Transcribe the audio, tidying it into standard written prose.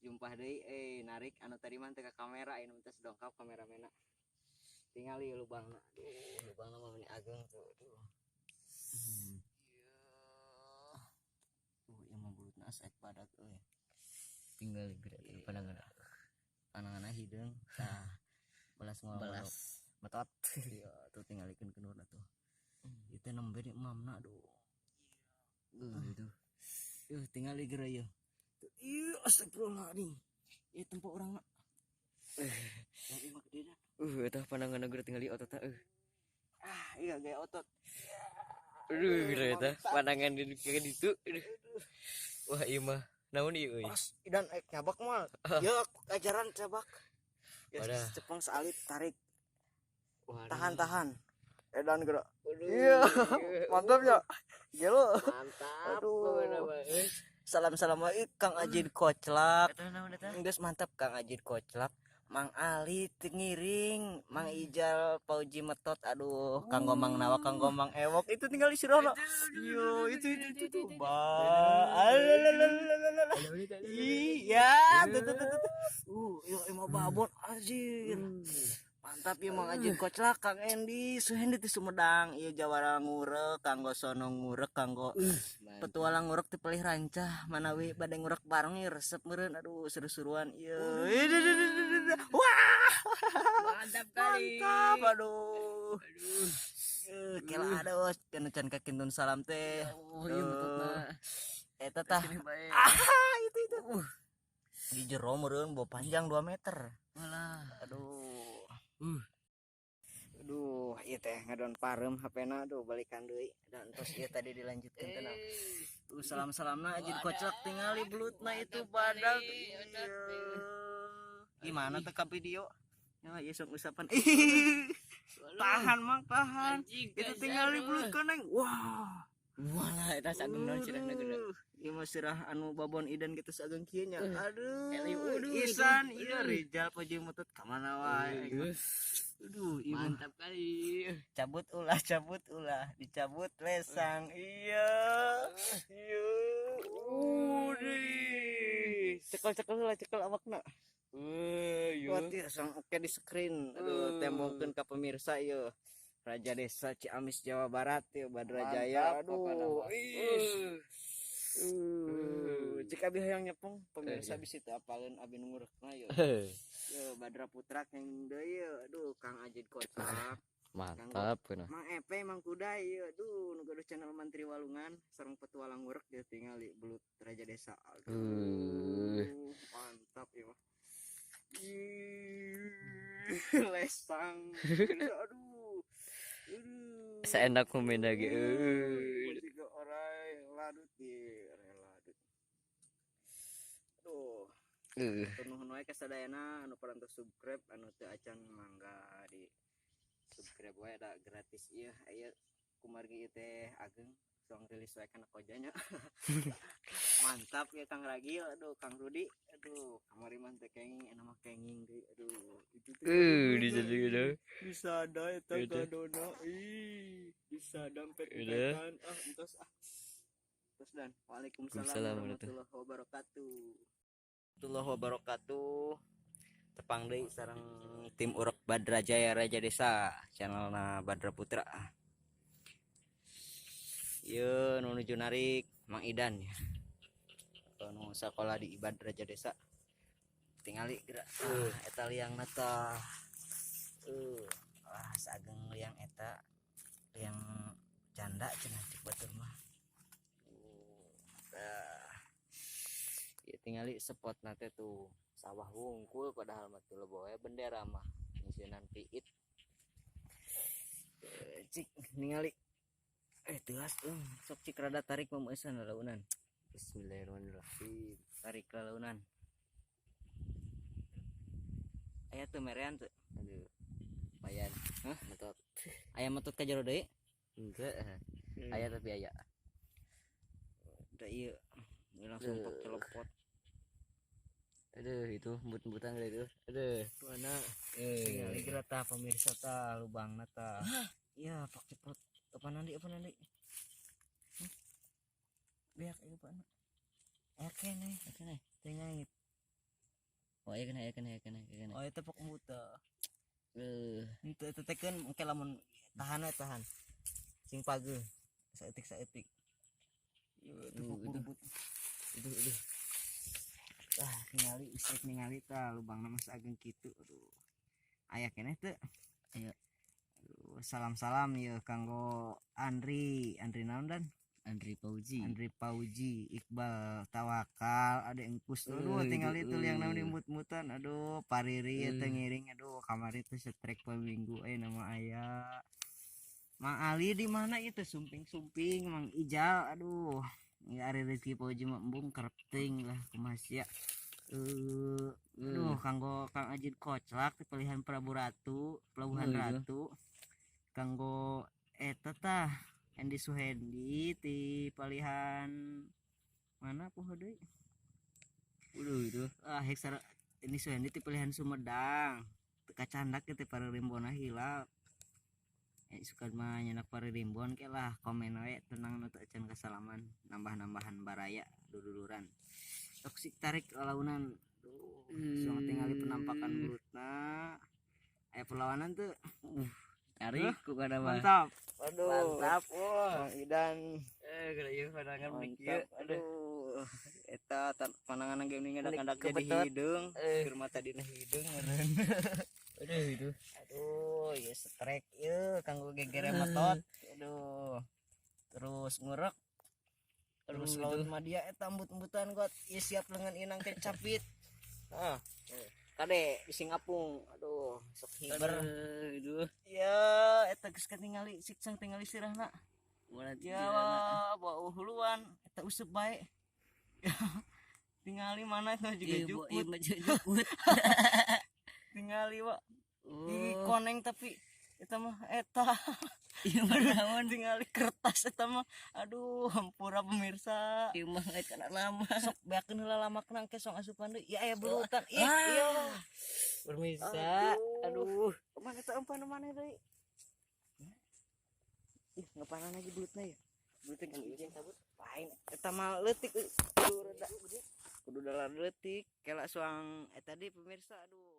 jumpah deui narik anu tadi mah teu ka kamera anu tos dongkap kameramena tingali lubangna lubangna mah meni ageng tuh aduh ieu mah bulutna asek badak euy tinggal geura pananganna hideung tah belas metot iya tuh tingalikeun kendurna tuh ieu teh nembe di emamna aduh itu tinggali geura ieu ieu astagfirullahaladzim ieu tempo urangna dari mah gede dah eta pandanganna geura tingali otot iya gaya otot geura eta pandangan di kayak ditu wah ieu mah naon ieu euy idan cabak mah ya ajaran cabak ya cepeng salit tarik tahan edan geura iya mantap ya gelo mantap aduh salam Kang Ajid Koclak geus mantap Kang Ajid Koclak Mang Ali ngiring Mang Ijal Pauji Metot aduh Kang Gomang Nawa Kang Gomang Ewok itu tinggal di Sirono yo itu iya tuh emang babon anjir mantap ya Mang Ajid Koclak Kang Endi Suhendi di Sumedang iya Jawara ngurek kanggo sono ngurek kanggo petualang ngurek teu pelih rancah manawi bade ngurek bareng ieu resep meureun aduh seru-seruan ieu wah mantap kali mantap aduh kela aduh can kakintun salam teh oh ieu metotna eta tah itu di jero meureun bawa panjang 2 meter walah aduh ieu teh ngadon pareum HP-na aduh balikan deui dan terus ieu tadi dilanjutkeun teh tuh salam-salamna Ajid Koclak tingali belutna itu badak gimana teh ka video ya ieu sok usapan tahan mang tahan itu tingali belut koneng wah wah eta sageng naon sirahna geura ieu mah sirah anu babon idan kitu sageng kieu nya aduh Isan ieu Rijal Pauji Metot ka mana wae aduh mantap kali cabut ulah dicabut lesang iya cekel awakna iya sang oke di screen aduh tembongkeun ka pemirsa ieu Raja Desa Ciamis Jawa Barat ya Badra Jaya aduh jika abi hayang nyepeng pemirsa bisa teu apaleun abi nu ngurekna yeuh Badra Putra keng deui aduh Kang Ajid Koclak mantap Mang Epe Mang Kuda ieu aduh nu gaduh channel Mantri Walungan sareng petualang ngurek dia tingali belut Raja Desa aduh mantap ieu mah lesang aduh seenak kumenda ge jiga orai ladut ladut aduh nuhun wae ka sadayana anu parantos subscribe anu teu acan mangga di subscribe wae da gratis ieu aya kumargi ieu teh ageng song rilis wae kana kojanya mantap ya Kang Ragil aduh Kang Rudi aduh kamari mah teh kenging eta mah kenging deui aduh itu teh disada eta gadona bisa dampet-dampetan entos terus dan waalaikumsalam warahmatullahi wabarakatuh tepang deui sareng tim urek Badra Jaya Raja Desa channelna Badra Putra ieu nu nuju narik Mang Idan ya nu sakola di Badra Raja Desa tingali geura eta liangna tah sageng liang eta liang janda cenah cek batur mah tingali spot nate tuh sawah wungkul padahal mah teu loba we bendera mah nyisienan piit cik ningali telas sok cik rada tarik memeusan lalaunan bismillahirrahmanirrahim tarik lalaunan aya teu merean teu aduh payan metot aya metot ka jero deui henteu aya tapi aya da ieu langsung celepot aduh itu embut-embutan gitu aduh mana tingali geura tah pemirsa tah lubangna tah iya pak cepot apa nanti beak ieu pana oke nih tingait Oh iya kena. Oh itu pok muta Itu itu teken engke lamun tahan sing page saeutik itu pok burbut itu ningali isek ningali tah lubangna mas ageng kitu aduh aya keneh teu ayo salam ya kanggo Andri naon dan Andri Pauji Iqbal Tawakal ada Engkus aduh tinggal itu yang namanya mut-mutan aduh pariri teh ngiring aduh kamari teh setrek per minggu nama aya Mang Ali di mana itu sumping Mang Ijal aduh ya ari rezeki Pauji mah embung kerepting lah kumasya aduh kanggo Kang Ajin Koclak di pilihan Pelabuhan Ratu kanggo eta tah Endi Suhendi di palihan mana poho deui itu heksar Endi Suhendi di pilihan Sumedang teka candak teh paririmbona hilap suka mah nyenak paririmbon ke lah komen we tenang nu teu can kasalaman nambah-nambahan baraya duduluran toksik tarik launan suang tingali penampakan bulutna aya perlawanan tuh tarik ku kada mah mantap Bang Idan kada ieu pandangan mantap aduh eta pandangan game ini ngadak-ngadak jadi hidung keur mata dina hidung meureun aduh ya strek ieu kanggo gegere metot aduh terus ngurek terus laut madia eta embut-embutan got ieu siap lengan inang teh capit kade bisi ngapung aduh sok hiber ya eta geus katingali siksang tingali sirahna ya bawa huluan eta useup bae tingali mana tuh juga jukut tingali wa koneng tapi eta mah eta tingali kertas eta mah aduh hampura pemirsa ieu mah kana lama sok beakeun heula lamakna engke sok asupan deui ya aya bulutan iya pemirsa aduh mana teu empan mana deui ngapanan lagi bulutna ya bulutna geus ijen sabut lain eta mah leutik kudu rada kudu dalam leutik kela suang eta deui pemirsa aduh